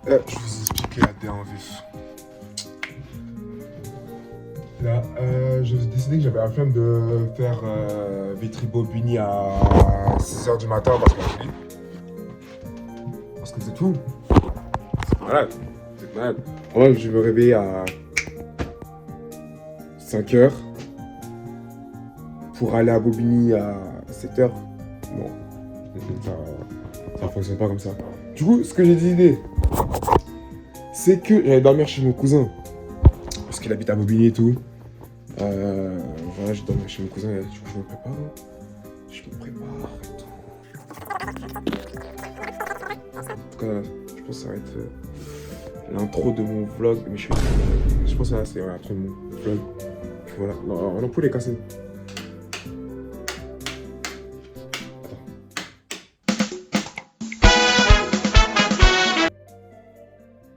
Je vous explique la DA en vif. Là, j'ai décidé que j'avais la flemme de faire Vitry Bobigny à 6h du matin parce que c'est tout. C'est malade. C'est malade. Moi, je me réveiller à 5h pour aller à Bobigny à 7h. Non, ça fonctionne pas comme ça. Du coup, ce que j'ai décidé, c'est que j'allais dormir chez mon cousin. Parce qu'il habite à Bobigny et tout. Voilà, je dormais chez mon cousin et du coup, je me prépare. Je me prépare et tout. En tout cas, je pense que ça va être l'intro de mon vlog. Mais je pense que là, c'est l'intro de mon vlog. Puis voilà, l'ampoule est cassée.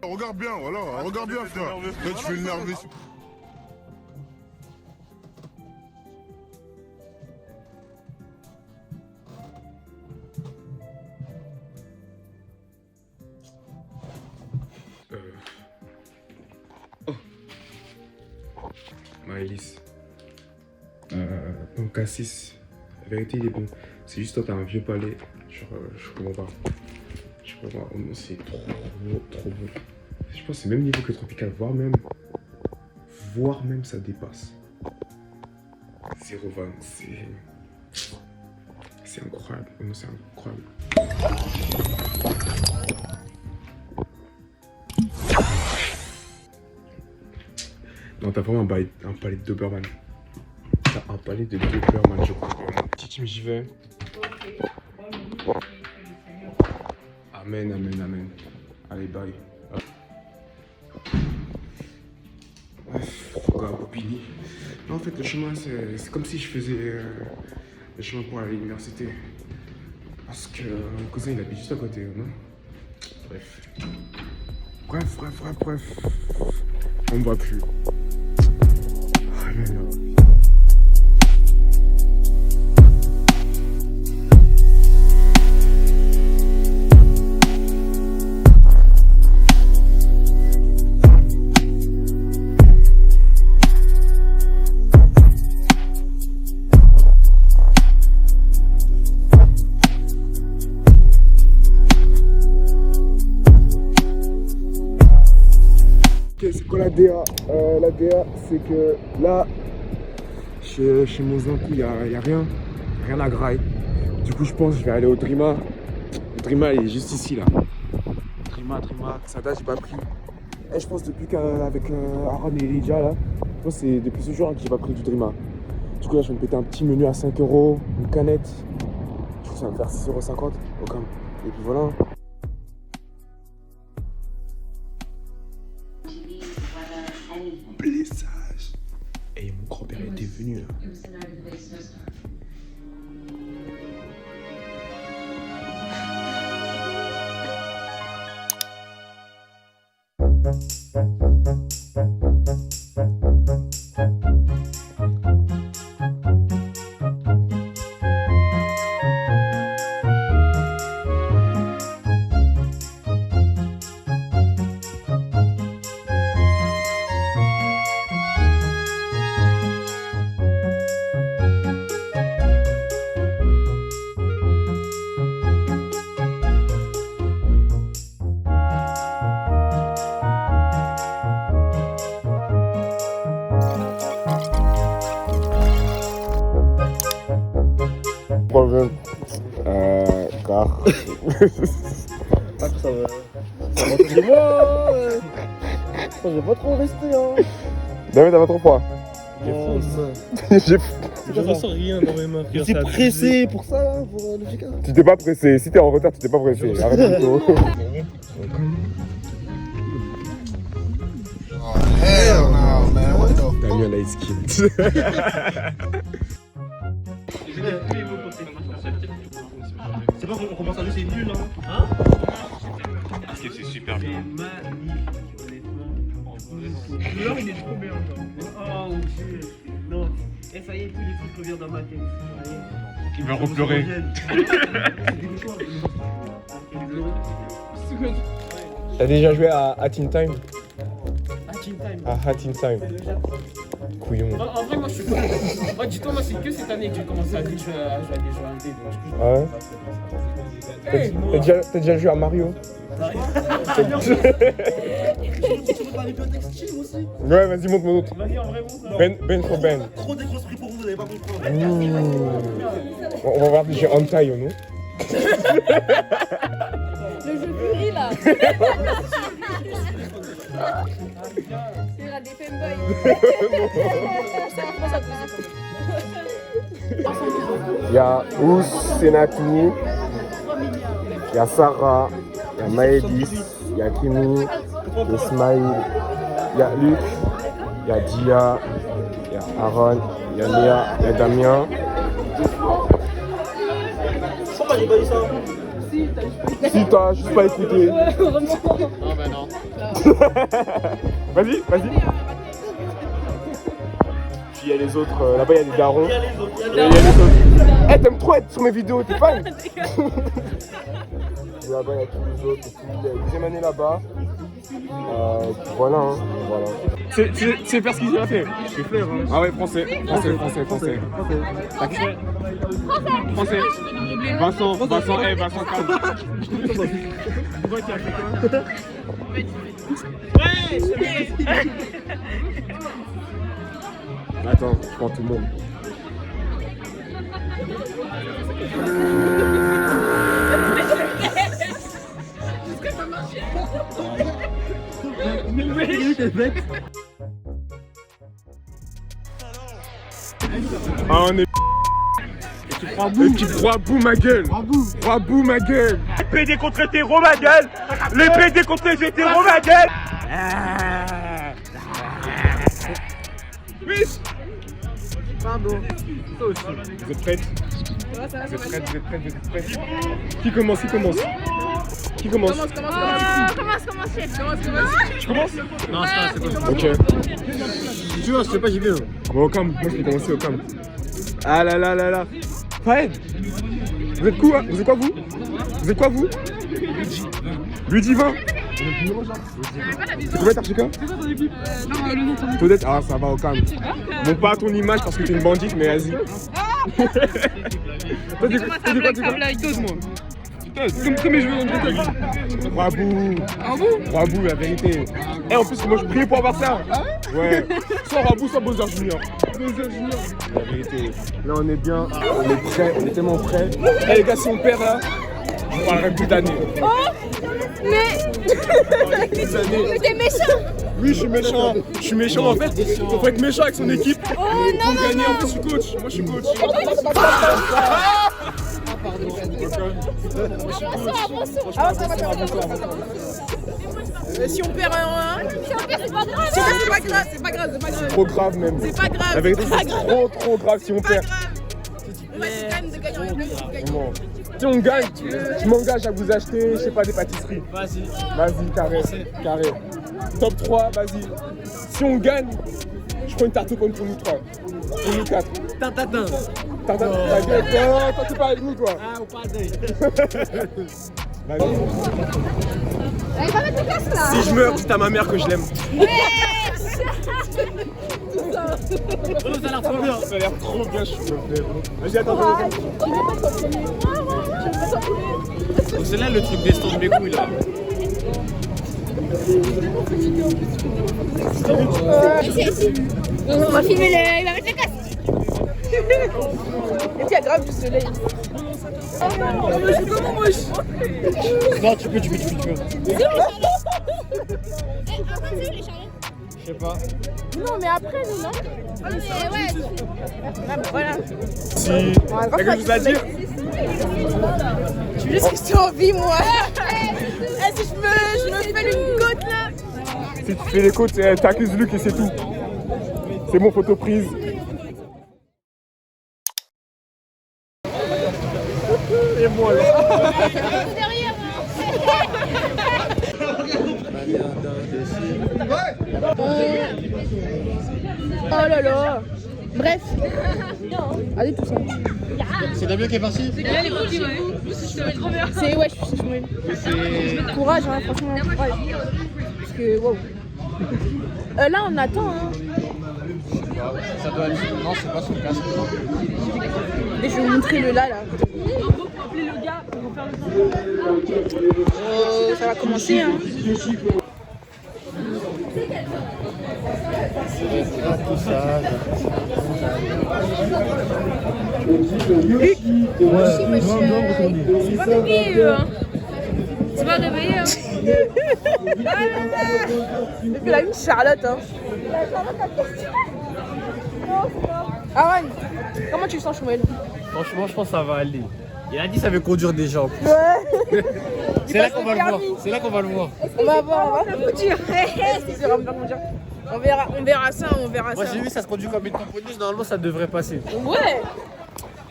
Regarde bien, voilà, regarde bien, frère. Là, tu fais le nerveux. Maëlys. Bon, Cassis. La vérité, il est bon. C'est juste toi, t'as un vieux palais. Genre, je comprends pas. Je comprends pas. C'est trop bon. Je pense que c'est le même niveau que Tropical, voire même ça dépasse. Zéro van, c'est incroyable. Non, c'est incroyable. Non, t'as vraiment un palais de Doberman. T'as un palais de Doberman, je crois. Petit team, j'y vais. Amen, amen, amen. Allez, bye. Bref, à Bobigny. Non, en fait, le chemin, c'est comme si je faisais le chemin pour aller à l'université. Parce que mon cousin, il habite juste à côté, non? Bref. On ne voit plus. Oh là là. Ok, c'est quoi la DA? La DA, c'est que là, chez mon Zankou, il n'y a rien à graille. Du coup, je pense que je vais aller au Drima. Le Drima, il est juste ici, là. Drima, ça date, j'ai pas pris. Et je pense depuis qu'avec Aaron et Lydia, là, je pense que c'est depuis ce jour que j'ai pas pris du Drima. Du coup, là, je vais me péter un petit menu à 5 €, une canette. Du coup, ça va me faire 6,50 € au calme. Et puis voilà. Blessage. Et mon grand-père était venu là. Problème. Car. Ça va chez moi. Je vais pas trop rester. David, t'as pas trop froid. Je ressens rien dans mes mains. Je suis pressé pour ça, pour le chica. Tu t'es pas pressé. Si t'es en retard, tu t'es pas pressé. Arrête plutôt. Hell no, man. What the T'as mis un light skin. C'est pas qu'on commence à lui, c'est nul, hein. Parce que c'est super bien. Magnifique, honnêtement. Là, il est trop bien. Oh, non. Et ça y est, tous les trucs reviennent dans ma tête. Il va repleurer. C'est des T'as déjà joué à Hat in Time? Hat in Time. À Hat in Time. Couillon. En vrai, moi je suis pas. Moi, dis-toi, moi c'est que cette année que j'ai commencé à jouer à des jeux indés. Ah ouais? T'as déjà joué à Mario? Ouais, vas-y, montre-moi d'autres. Vas-y, en vrai, bon. Ben for Ben. Trop des grosses prix pour vous, vous n'allez pas comprendre. On va voir des jeux hentai, non? Le jeu pourri là. Il y aura des femboys. Il y a Ous, Senatou, il y a Sarah, il y a Maëlys, il y a Kimi, il y a Ismail, il y a Luc, il y a Dia, il y a Aaron, il y a Léa, il y a Damien. Pourquoi j'ai pas dit ça? Si t'as juste pas écouté. Non, bah non. Vas-y, vas-y. Puis il y a les autres, là-bas il y a des darons. Il y a les autres, Il y a les autres. Eh, t'aimes trop être sur mes vidéos, t'es fan? Là-bas il y a tous les autres, et puis il y a une deuxième année là-bas. Voilà, hein, voilà. C'est faire ce qu'il a fait. Je suis fleur, hein. Ah ouais, français. Français. Tac. Français. Vincent, Vincent calme. Pourquoi tu as fait quoi? Attends, je prends tout le monde. Ah, on est. Et tu crois bout ma gueule. Crois bout ma gueule. Les PD contre hétéros, ma gueule. Les PD contre les hétéros, ma gueule. Wesh. Pardon. Toi aussi. Vous êtes prêtes? Vous êtes prêtes? Qui commence? Commence, chef. Tu commences? Non, c'est pas. Ok. Tu vois, je sais pas, j'y vais. Bon, au calme. Moi, je vais commencer au calme. Ah là. Fahed. Vous êtes quoi, vous? Vous êtes quoi, vous? Ludivin. C'est combien t'as quoi? Peut-être. Ah, ça va, au calme. Bon, pas à ton image parce que t'es une bandite, mais vas-y. Toi, t'es quoi? Comme mes cheveux, Rabou, la vérité. Et en plus, moi je priais pour avoir ça. Ouais. Soit Rabou, soit Bowser Junior. La vérité. Là, on est bien, on est prêts, on est tellement prêts. Eh les gars, si on perd là, je parlerai plus d'années. Oh, mais t'es méchant. Oui, je suis méchant en fait. Faut être méchant avec son équipe. Oh non, Pour non, gagner, non. en plus, je suis coach. Moi, je suis coach. Si on perd un 1, c'est pas grave. Trop grave même. C'est pas grave. La vérité, c'est trop grave si on perd. On va essayer quand même de gagner avec lui. Vraiment. Si on gagne, je m'engage à vous acheter, je sais pas, des pâtisseries. Vas-y, carré. Top 3, vas-y. Si on gagne, je prends une tarte aux pommes pour nous 3. Pour nous 4. Tartatin. Ta gueule, toi, t'es pas avec nous, toi. Ah, ou pas d'œil. Vas-y. Allez, va mettre ton casque là. Si je meurs, dites à ma mère que je l'aime. Ça a l'air trop bien. Ça a l'air trop bien, je suis Vas-y, attends. Donc c'est là le truc des stands de mes couilles là. Ici. On va filmer il va mettre le casque. Et puis il y a grave du soleil. Oh non, je suis vraiment moche. Non, tu peux. Après, c'est où les chariots? Je sais pas. Non, mais après, nous, non. Mais ouais. Voilà. Si. T'as quelque chose à dire? Je veux juste que j'ai envie, moi. Si je me fais une côte là. Si tu fais les côtes, t'accuses Luc et c'est tout. C'est mon photo prise. Et moi là. Derrière. Oh là là. Bref. Allez, tout ça. C'est Damien qui est parti. C'est ouais, je suis chouette. Courage, hein, franchement, courage. Parce que wow. Là, on attend. Hein. Ça doit être. Non, c'est pas son casque. Et je vais vous montrer le là. Appelez le gars pour faire le Ça va commencer. Hein. Tout ça. C'est pas réveillé, hein. Depuis la une Charlotte. Hein. Ah ouais. Comment tu le sens, Chouel? Franchement, je pense que ça va aller. Il a dit que ça veut conduire des gens. Ouais. C'est là qu'on va le voir. C'est là qu'on va le voir. On va voir, on va conduire. On verra ça, on verra Moi ça. j'ai vu ça se conduit comme une tamponneuse, normalement ça devrait passer. Ouais.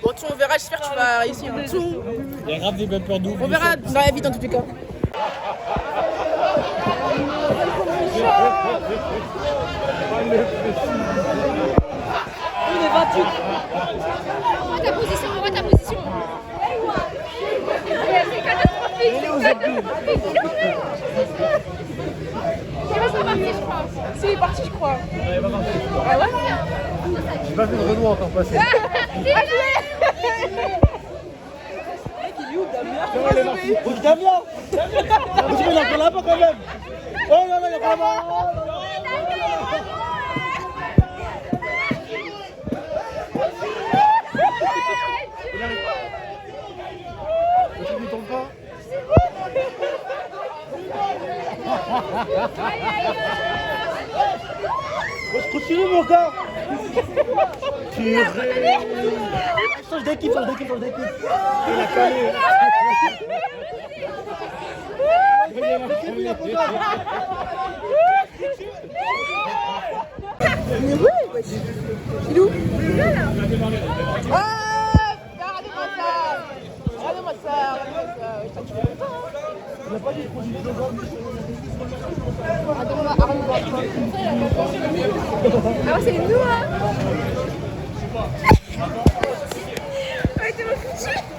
Bon, on verra, j'espère que tu vas réussir. Il y a grave des bumpers d'où. On verra dans la vie dans tous les cas. Revois ta position, revois ta position. C'est catastrophique, c'est catastrophique. C'est pas parti, je crois. C'est parti, je crois. Ah ouais. J'ai pas vu de Renault encore passer. Oh, Damien! Damien, il a encore là-bas quand même! Oh là là, il a encore là-bas! Tu ne tombes pas. Continue mon gars! Change d'équipe, change d'équipe, change d'équipe! Il a calé! Mais oui, wesh. Il est où? Ah, regardez-moi ça. Regardez-moi ça, regardez-moi ça. Wesh, tu fais longtemps, hein. Ah ouais, c'est nous, hein.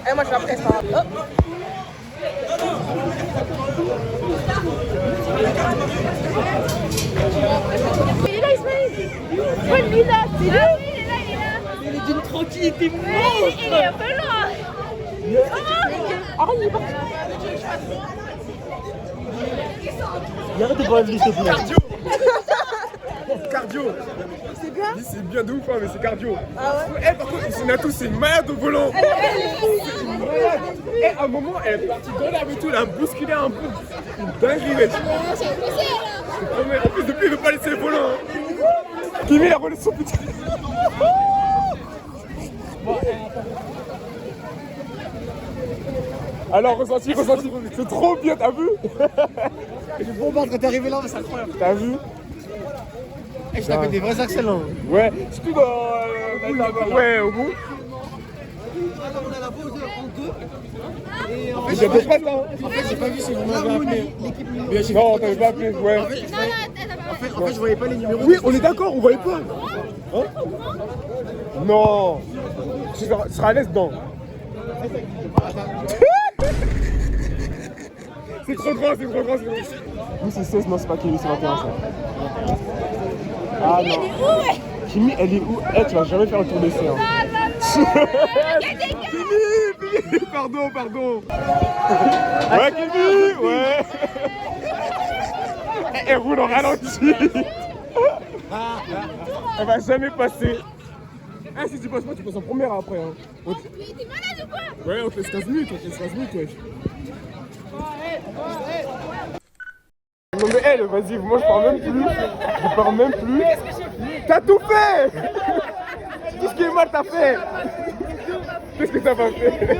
Eh, moi je vais après, c'est pas grave. Oh. Il est là, Ismaël. Ouais, lui là, c'est là. Il est là, il est là. Il est d'une tranquillité Il est un peu loin. Ah, il est parti. Il arrête de parler de lui, s'il te plaît! Cardio. C'est bien? Oui, c'est bien de ouf, hein, mais c'est cardio. Ah ouais? Eh, par contre, Sinatou, c'est une malade au volant. Eh, à un moment, elle est partie dans l'herbe et tout, elle a bousculé un peu. Une dinguerie, mec. C'est poussé, là. En plus, depuis, il veut pas laisser le volant. Hein. Kimi, il a volé son putain. Alors, ressenti, c'est trop bien, t'as vu? Je bombarde quand t'es arrivé là, mais c'est incroyable! T'as vu? Je tapais des vrais accents là! Ouais, surtout dans... ouais, au bout. On a la pause en deux. Il y a des pattes, hein. En fait, j'ai pas vu si on m'avait appelé. Non, t'avais pas appelé, ouais. En fait, je voyais pas les numéros. Oui, on est d'accord, on voyait pas. Hein? Non. Tu seras à l'aise dedans. C'est trop grand, c'est trop grand, c'est trop grand. Nous c'est 16, non c'est pas Kimi, c'est 21 ça. Ah non. Kimi, elle est où? Eh, tu vas jamais faire le tour d'essai. Hein. Kimi, pardon. Ouais, Kimi, ouais. Elle roule en ralenti. Elle va jamais passer. Ah, si tu passes pas, tu passes en première après. Hein. Mais t'es malade ou quoi? Ouais, on te laisse 15 minutes, wesh. Non mais elle, vas-y, moi je parle même plus. T'as tout fait. Tout ce qui est mal, t'as fait. Qu'est-ce que t'as pas fait?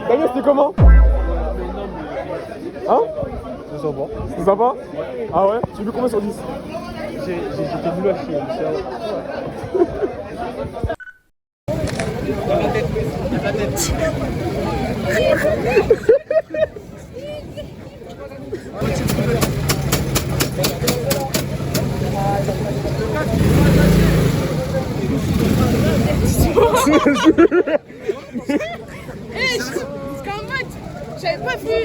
Damien, c'était comment? Hein? C'est sympa. C'est sympa? Ah ouais? Tu veux combien sur 10? J'étais nul à chier. La tête. Parce qu'en mode, j'avais pas vu.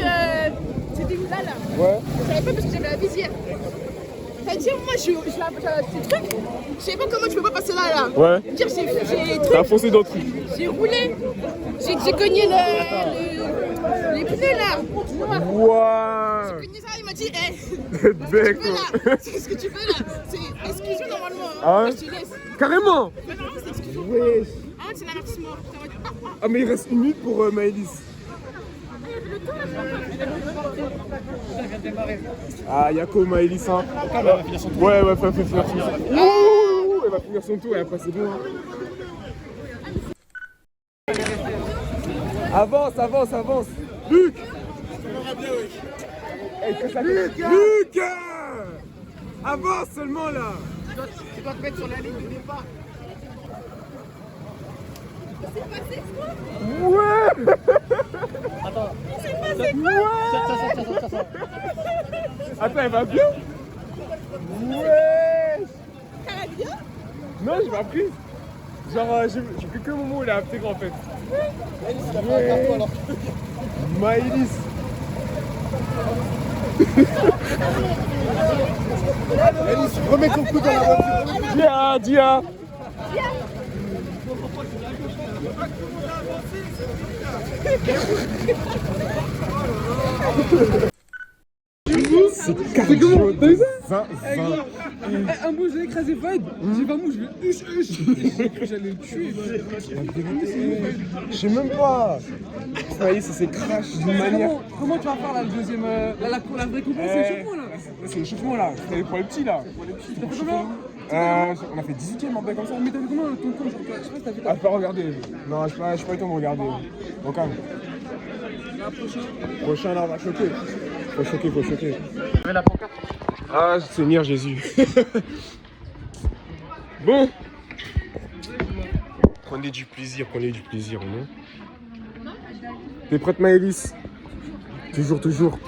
C'était où là? Ouais. Je savais pas parce que j'avais la visière. C'est-à-dire, moi, ce truc, je savais pas comment tu peux pas passer là. Ouais. Dire, j'ai T'as foncé dans le truc. j'ai roulé, j'ai cogné les pneus là. Wouah. J'ai cogné ça, il m'a dit, hé, Bec. ce que tu fais là, c'est exclusion normalement. Hein. Ah ouais? Je te laisse. Carrément. Mais normalement, c'est exclusion. Wesh. Ah, c'est un avertissement. Ça va dire, Ah mais il reste une minute pour Maëlys. Ah Yako Maëlys hein. Ouais ouais faut finir son tour. Ouh, elle va finir son tour et après c'est bon. Hein. Avance, avance, avance. Luc. Luc. Avance seulement là. Tu dois te mettre sur la ligne de départ. Ouais. Attends. c'est passé quoi? Ça. Attends, elle va bien? Ouais. Ça va bien? Non, j'ai pas pris. Genre, j'ai pris que le moment où il a intégré en fait. Maëlys. Maëlys, remets ton coup dans la voiture. Dia. C'est cardio de 20. Un mot, j'ai écrasé Vade. J'ai pas mot, je vais J'ai cru que j'allais le tuer. Je sais même pas. Maëlys, ça s'est crash d'une manière. Comment tu vas faire là, le deuxième. La vraie récompense, c'est l'échauffement là. C'est l'échauffement là. C'était pour les petits là. T'as fait combien? On a fait 18ème en bac comme ça. Mais t'as fait combien ton temps? Je sais pas si t'as fait Ah, je peux pas regarder. Non, je pas eu le temps de regarder. Au calme. Prochain là, on va choquer. Faut choquer. Ah, Seigneur Jésus. Bon. Prenez du plaisir, non? T'es prête Maëlys? Toujours.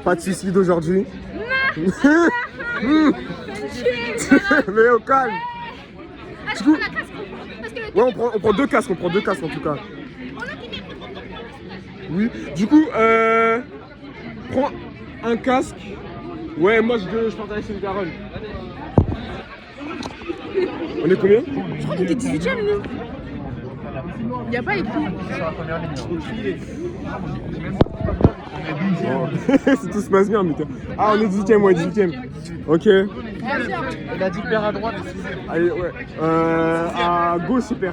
Pas de suicide aujourd'hui? Non. Mais au calme. Du coup, ouais, on prend deux casques, en tout cas. Oui, du coup, prends un casque. Ouais, moi je partage chez Garonne. On est combien? Je crois qu'on était 18ème, nous. Il n'y a pas écrit. Si tout se passe bien, putain. Ah, on est 18ème, ouais, 18ème. Ok. Il a dit père à droite. Allez, ouais. À gauche, super.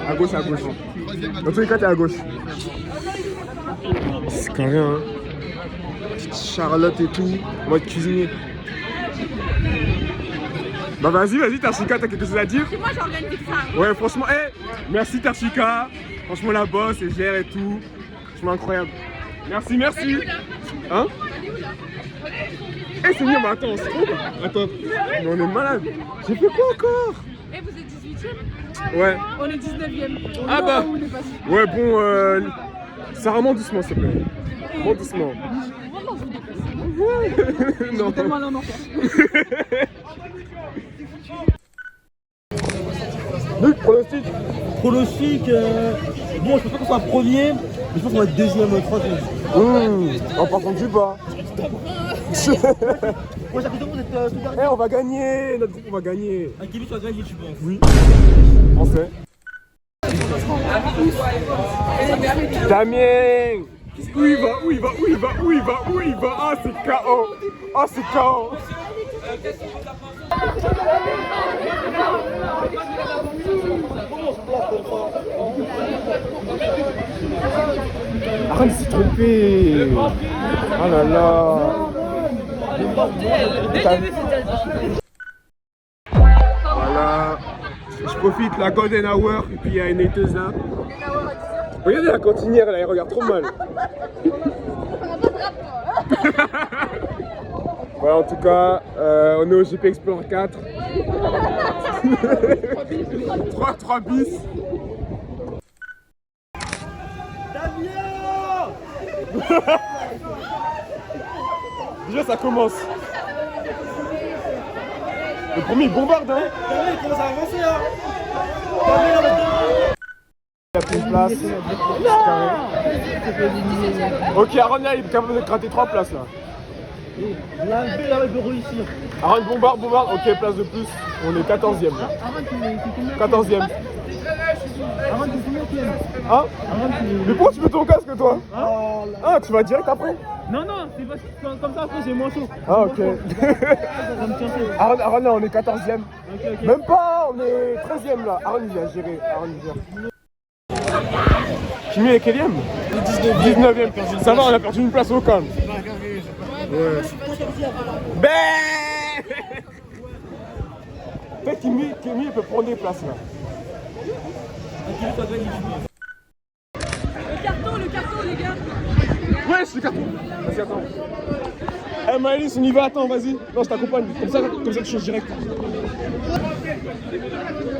À gauche. Dans tous les cas, t'es à gauche. C'est carré, hein. Petite Charlotte et tout, en mode cuisinier. Bah vas-y, Tarchika, t'as quelque chose à dire? C'est moi, j'ai organisé ça. Ouais, franchement, merci Tarchika. Franchement, la bosse, elle gère et tout. Franchement, incroyable. Merci. Elle est où, là? Hein? Elle est où, là? C'est mieux, mais attends, on se trompe. Attends, mais on est malade. J'ai fait quoi encore? Eh, vous êtes 18ème? Ouais. On est 19ème. Ah bah. Ouais, bon, ça remonte doucement, s'il te plaît. Remonte doucement. Non. Tellement aller en enfer. Luc, pronostic. Bon, je pense pas qu'on soit premier, mais je pense qu'on va être deuxième, troisième. En partant du bas. Moi, j'ai vous êtes tout dernier. On va gagner. Notre groupe, on va gagner. À quel but tu vas gagner, tu penses? Oui. Français. Damien. Où il va? Ah, c'est KO. Arrête, s'est trompé. Oh là là. Voilà. Je profite la Golden Hour et puis il y a une hateuse là. Regardez la cantinière là, elle regarde trop mal. Ouais, en tout cas, on est au GP Explorer 4. 3 bis. Déjà ça commence. Le premier il bombarde hein. T'as vu, il commence à avancer là. T'as vu là maintenant. Il a pris une place. Ok, Aaron là il est capable de gratter 3 places là. Là, il va réussir. Aaron bombarde, ok, place de plus. On est 14e là. 14e. Hein? Mais pourquoi tu mets ton casque toi? Ah, tu vas direct après? Non, non, c'est parce que comme ça après j'ai moins chaud. Ah, ok. Aaron là, on est 14e. Même pas, on est 13e là. Aaron il a géré. Kimi est quel e? 19e. Ça va, on a perdu une place au calme. Ouais. Peut-être Kimi il peut prendre des places là. Le carton, les gars. Ouais, c'est le carton. Vas-y, attends. Eh Maëlys, on y va, attends, vas-y. Non, je t'accompagne. Comme ça tu changes direct.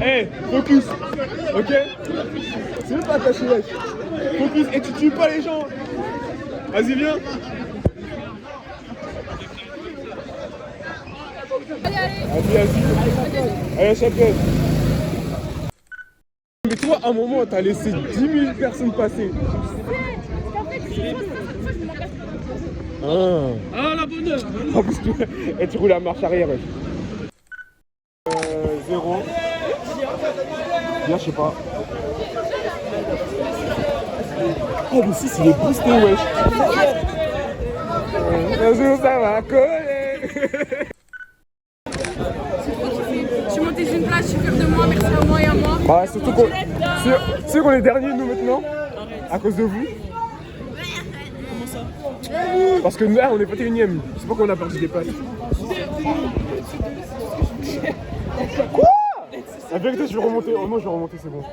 Eh, focus. Ok? C'est même pas attaché, wesh. Focus, et tu tues pas les gens. Vas-y, viens. Vas-y. Allez, chapeau. Mais toi, à un moment, t'as laissé 10 000 personnes passer. Ah, la bonne heure. En plus, tu roules à marche arrière. 0. Bien, je sais pas. Oh, le 6, il est boosté, wesh. Un jour, ça va coller. Je suis montée sur une place, je suis fière de moi, merci à moi et à moi. Bah, surtout qu'on est derniers, nous, maintenant. À cause de vous. Parce que nous, là, on est pas 21ème. C'est pas qu'on a perdu des places. Quoi? La vérité, je vais remonter. Oh non, je vais remonter, c'est bon.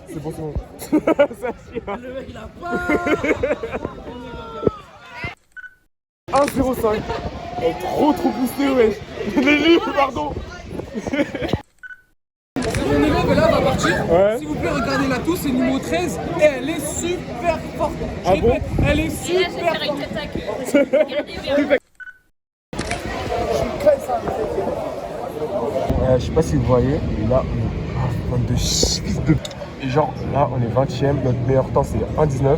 C'est bon. Ça chie. Le mec, il a pas. 1,05. Elle est trop boostée, wesh. Les livres, pardon. Mon élève là va partir. Ouais. S'il vous plaît, regardez-la tous, c'est numéro 13 et elle est super forte. Ah bon? Elle est super forte. Je sais pas si vous voyez, mais là, on est de fils de... Et genre, là, on est 20ème, notre meilleur temps, c'est 1,19.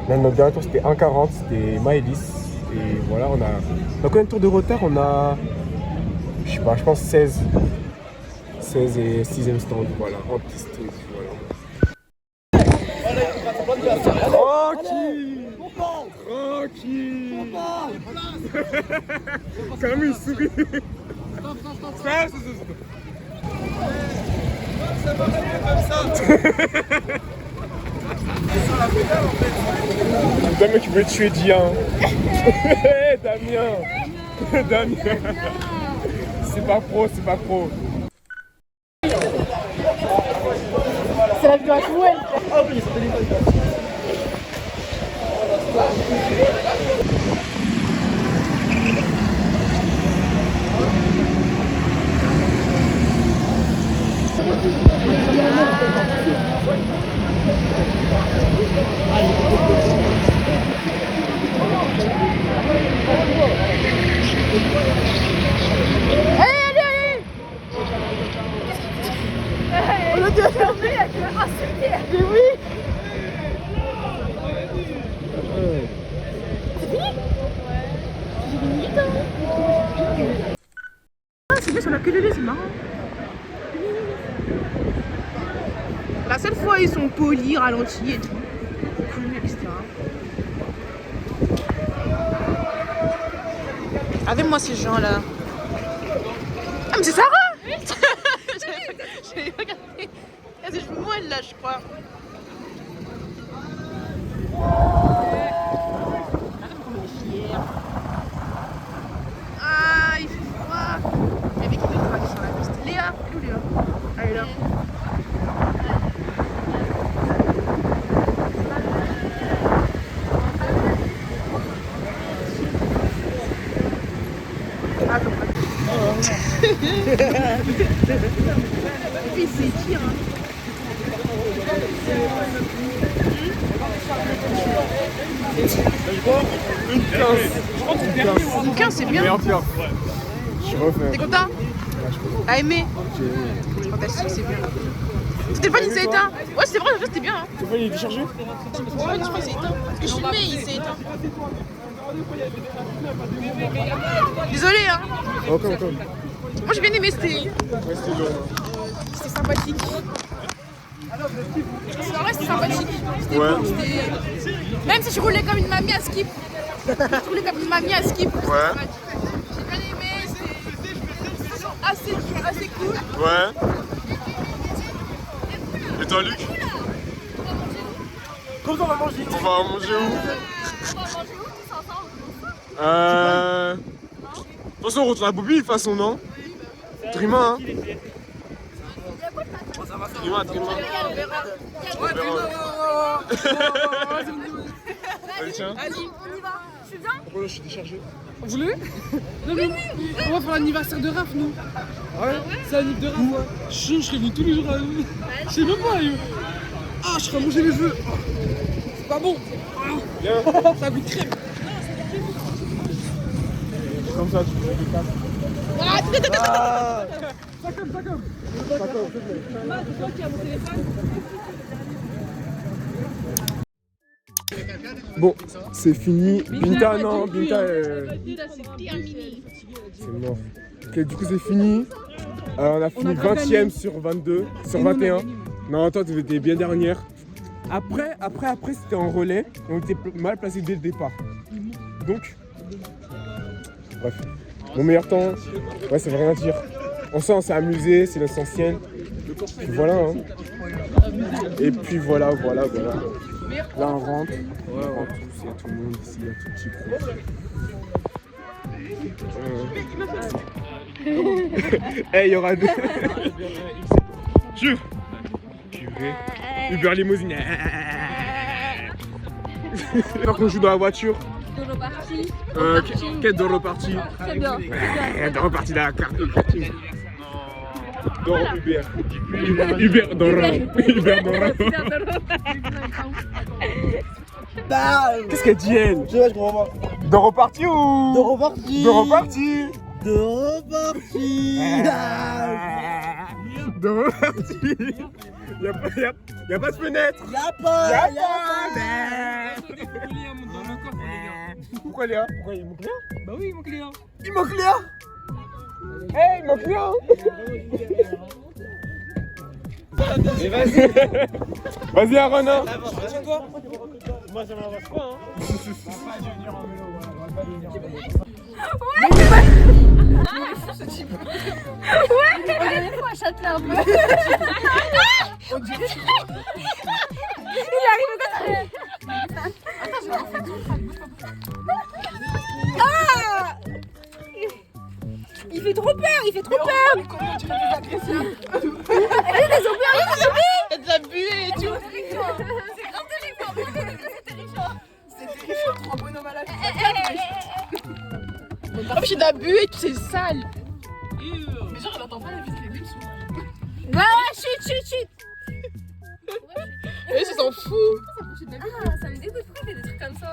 Là, notre dernier tour, c'était 1,40, c'était Maëlys. Et voilà, on a combien de tours de retard? On a, je sais pas, je pense 16 et 6ème stand, voilà, en piste, voilà. Tranquille. Quand même, il sourit. Damien qui veut tuer Dia. Damien. C'est pas pro. C'est la vidéo à Chouette. Ah oui, c'est Allez. On a déjà fermé, elle a insulté. Mais oui. C'est fini? J'ai une minute. Ah, c'est bien sur la queue, c'est marrant. La seule fois ils sont polis, ralentis et tout. Cool, etc. Regardez-moi ces gens là. Ah mais c'est Sarah. J'ai regardé. Elle a ses cheveux moelles là je crois. Ah il fait froid. Il y avait qui d'autre sur la piste? Léa. Elle est où Léa? Elle est là. Il s'étire. Une 15. Une 15 c'est bien. Meilleur tir. Je refais. T'es content? À aimer. C'est fantastique, c'est bien. Ton téléphone il s'est éteint. Ouais, c'est vrai, en fait, c'était bien. Hein. Ton téléphone il est déchargé? Ouais, je crois qu'il s'est éteint. Parce que je filmais, il s'est éteint. Désolé, hein. Encore. Moi j'ai bien aimé, c'était sympathique. En vrai, c'était sympathique. C'était Ouais. bon, même si je roulais comme une mamie à skip. Je roulais comme une mamie à skip. Ouais. J'ai bien aimé, c'était assez cool. Ouais. Et toi, Luc? Comment on va manger? On va manger où? De toute façon, on retourne à Bobby, de toute façon, non? Trima, hein? Trima. Allez, tiens. Vas-y, on y va. Je suis bien. Pourquoi là, je suis déchargé? Vous voulez? Non mais on va faire l'anniversaire de Raph nous. Ouais. C'est l'anniversaire de Raph, ouais. Je serais venu tous les jours à lui. Je sais même pas, ah, je serais mangé les cheveux. C'est pas bon. Viens. Ça goûte crème. Comme ça, tu fais des casses. Ça comme. Bon, c'est fini. Binta, non, Binta, c'est mort. Ok, du coup, c'est fini. On a fini 20ème sur 22, sur 21. Non, toi, tu étais bien dernière. Après, c'était en relais et on était mal placé dès le départ. Donc, bref. Mon meilleur temps, ouais, ça veut rien dire. On s'est amusé, c'est l'essentiel. Puis voilà, hein. Et puis voilà. Là, on rentre. Il y a tout le monde ici, il y a tout petit groupe. Il y aura deux. Jure. Purée. Uber limousine. Par qu'on joue dans la voiture. Doro parti. Quel Doro parti? Très bien. Doro parti dans la carte. Doro Uber. Uber Doro. Qu'est-ce qu'elle dit, elle? Je sais, je comprends pas. Doro parti ou? Doro parti. Doro parti. Doro parti. Doro parti. Y'a pas de fenêtre. Y'a pas. Pourquoi Léa? Pourquoi il manque Léa? Bah oui, il manque Léa. Il manque Léa? Hey, il manque Léa. Mais vas-y. Vas-y, Aaron. Hein. Moi, ça m'avance pas, hein. Ouais, il faut acheter un peu. Il arrive comme ça. Ah! Il fait trop peur, il fait trop peur. Comment tu fais des agressions? Il y a des zombies, il y a des zombies. Il y a de la buée et tout. C'est grave terrifiant. C'est terrifiant. C'est terrifiant, trop bonhomme à la vie. En plus, il y a de la buée et tout, c'est sale. Mais genre, elle entend pas la vie, c'est des sous. Ouais, chut. Et ils s'en foutent. Ah, ça me dégoûte, pourquoi il fait des trucs comme ça?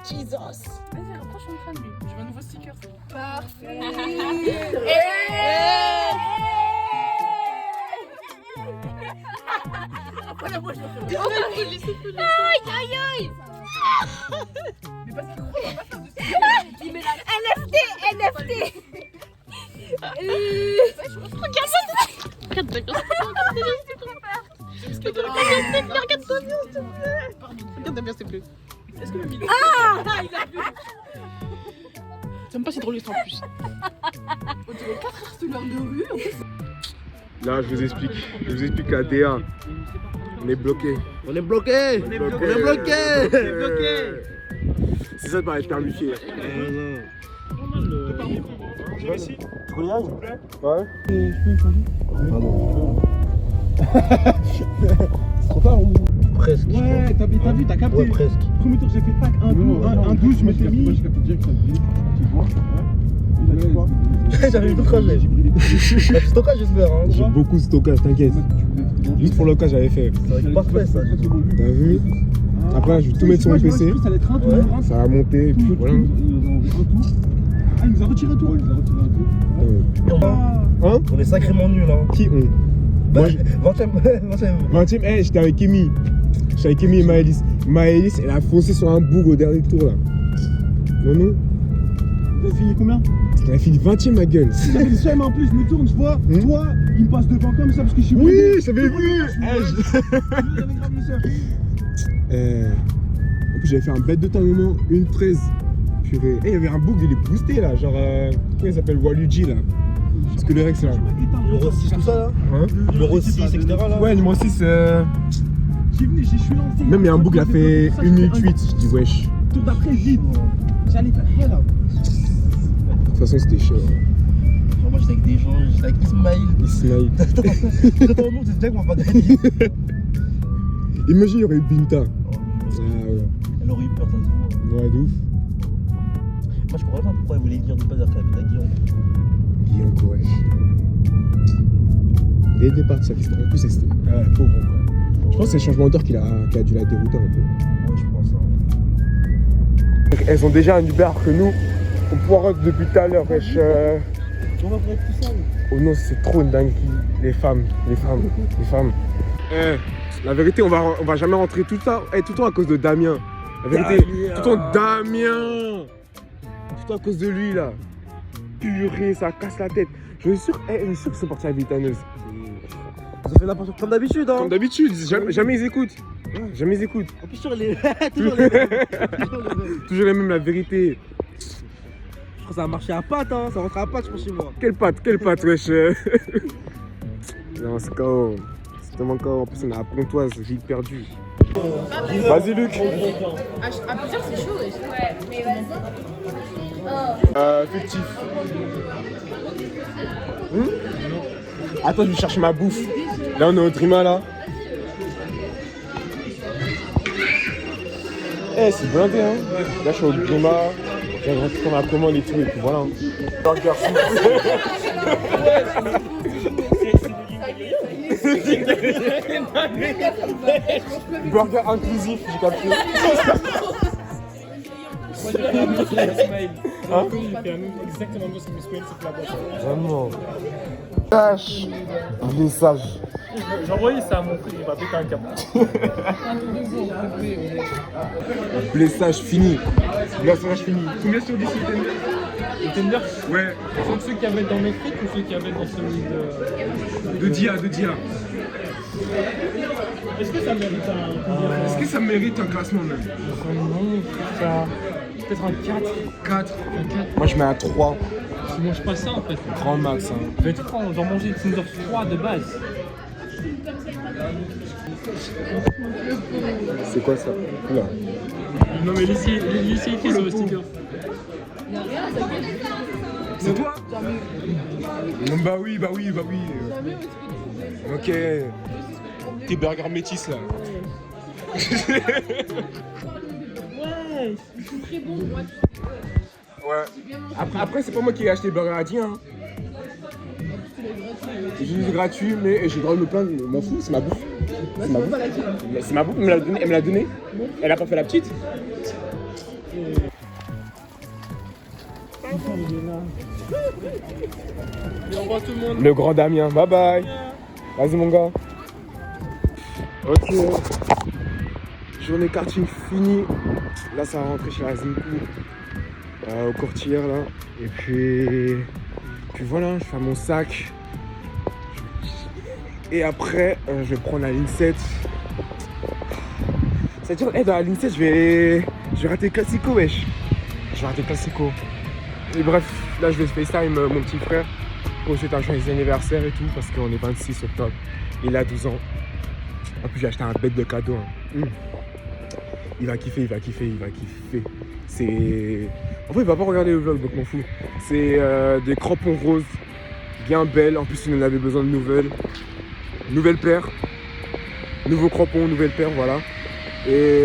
Jesus. Vas-y, rapproche mon fan, lui. Je veux un nouveau sticker. Parfait. Après, la moi, je le fais. Aïe. Mais parce qu'il croit, on va pas faire de sticker. Il met la NFT. Regarde bien, s'il te plaît. Est-ce que le milieu. Ah, il a vu. J'aime pas si drôle en plus. On dirait 4 harceleurs de rue en plus. Là, je vous explique la DA. On est bloqué. C'est ça de paraître permufié. Tu connais Yann? Ouais. C'est trop tard, ou? Presque. Ouais, t'as vu, t'as capté. Ouais, presque. Premier tour, j'ai fait tac, 1-12, je m'étais mis. J'avais eu tout trajet. T'as du stockage, j'espère. Hein. J'ai beaucoup de stockage, t'inquiète. Juste pour le cas, j'avais fait. Ça va être parfait, ça. T'as vu? Après, je vais tout mettre sur mon PC. Ça allait être un tour. Ça va monter, et puis voilà. Ah, il nous a retiré tout. Il nous a retiré un tout. Hein? On est sacrément nuls, hein. Qui on? Bah, Moi, 20ème. 20ème, hey, j'étais avec Amy. J'étais avec Amy et Maëlys. Maëlys, elle a foncé sur un boug au dernier tour là. Non. Vous avez fini combien? Elle a fini 20ème, ma gueule. J'avais le seum en plus, je me tourne, je vois. Toi, il me passe devant comme ça parce que je suis Oui, bridé. j'avais vu. J'avais grave le seum. En plus, j'avais fait un bête de temps à un moment, 1,13. Purée. Il y avait un boug, il est boosté là. Genre, comment il s'appelle? Waluigi là. Parce que le Rex là. Numéro 6, tout ça là. Hein? Numéro 6, etc. là. Ouais, numéro 6. J'ai venu, je suis lancé. Même il y a un boug, il a fait 1 minute 8. Je dis, wesh. Tour d'après, vite. J'allais faire rien là. De toute façon, c'était chaud. Genre, moi j'étais avec des gens, j'étais avec Ismail. Ismail. J'étais en nom, c'est déjà qu'on va pas gagner. Imagine, il y aurait eu Binta. Oh, Ah ouais. elle aurait eu peur, ça se voit. Ouais, de ouf. Moi je comprends pas pourquoi elle voulait venir de base alors qu'elle habite à Guillaume. Guillaume, wesh. Dès le départ de sa vie, en plus, c'était pauvre quoi. Je pense que c'est le changement d'heure qui a dû la dérouter un peu. Ouais, je pense. Hein. Donc, elles ont déjà un Uber que nous. On pourra depuis tout à l'heure, wesh. On va être tout seul. Oh non, c'est trop une dinguerie. Les femmes. La vérité, on va jamais rentrer tout ça. Tout le temps à cause de Damien. La vérité, Damien. tout le temps Damien. Tout le temps à cause de lui là. Purée, ça casse la tête. Je suis sûr qu'ils sont partis à Vitaneuse. Ça fait n'importe quoi comme d'habitude, hein. Comme d'habitude, jamais ils écoutent. Jamais ils écoutent. En plus, sur les. Toujours les mêmes. Toujours les mêmes, la vérité. Je crois que ça a marché à patte, hein. Ça rentre à patte, je pense, chez moi. Quelle patte, wesh. Non, c'est KO. C'est tellement KO. En plus, on a la Pontoise, j'ai perdu. Vas-y, Luc. À plusieurs, c'est chaud. Ouais, mais vas-y. Fictif. Attends, je vais chercher ma bouffe. Là, on est au Drima, là. Eh, c'est blindé, hein. Là, je suis au Drima. J'ai rentré la commande et tout, et puis voilà. Burger. Burger inclusif, j'ai capté. Hein? Exactement ce que Ismail c'est la boîte. Vraiment. Sage. Il est sage. J'ai envoyé ça à mon frère, il va péter un câble. Blessage fini. Blessage fini. Combien sur 10 le Tender? Ouais. C'est ceux qui avaient dans mes frites ou ceux qui avaient dans celui de... De Dia. Est-ce que ça mérite un... Est-ce que ça mérite un classement même? Non, ça... Peut-être un 4. 4. Moi je mets un 3. Tu manges pas ça en fait. Grand max. Hein. Je vais être franc, j'en mangeais une Tender 3 de base. C'est quoi ça? Oula. Non mais l'essai écrit sur le sticker. C'est toi? Bah oui. Ok. Tes burgers métis là. Ouais, ils sont très bons. Moi, Ouais. Après c'est pas moi qui ai acheté le burger à Dia. Hein. C'est juste gratuit, mais j'ai le droit de me plaindre, je m'en fous, c'est ma bouffe. C'est ma bouffe, elle me l'a donné. Elle a pas fait la petite. Le grand Damien, bye bye. Vas-y mon gars. Ok. Journée karting finie. Là ça va rentrer chez la Zimkou. Au courtière là. Et puis voilà, je fais mon sac. Et après, je vais prendre la ligne 7. C'est-à-dire, dans la ligne 7, je vais rater le classico, wesh. Je vais rater le classico. Et bref, là, je vais FaceTime mon petit frère pour souhaiter un joyeux anniversaire et tout, parce qu'on est 26 octobre. Il a 12 ans. En plus, j'ai acheté un bête de cadeau. Hein. Il va kiffer. C'est... En fait, il va pas regarder le vlog, donc m'en fous. C'est des crampons roses, bien belles. En plus, il en avait besoin de nouvelles. Nouvelle paire, nouveau crampon, nouvelle paire, voilà. Et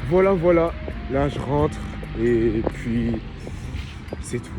voilà. Là, je rentre et puis c'est tout.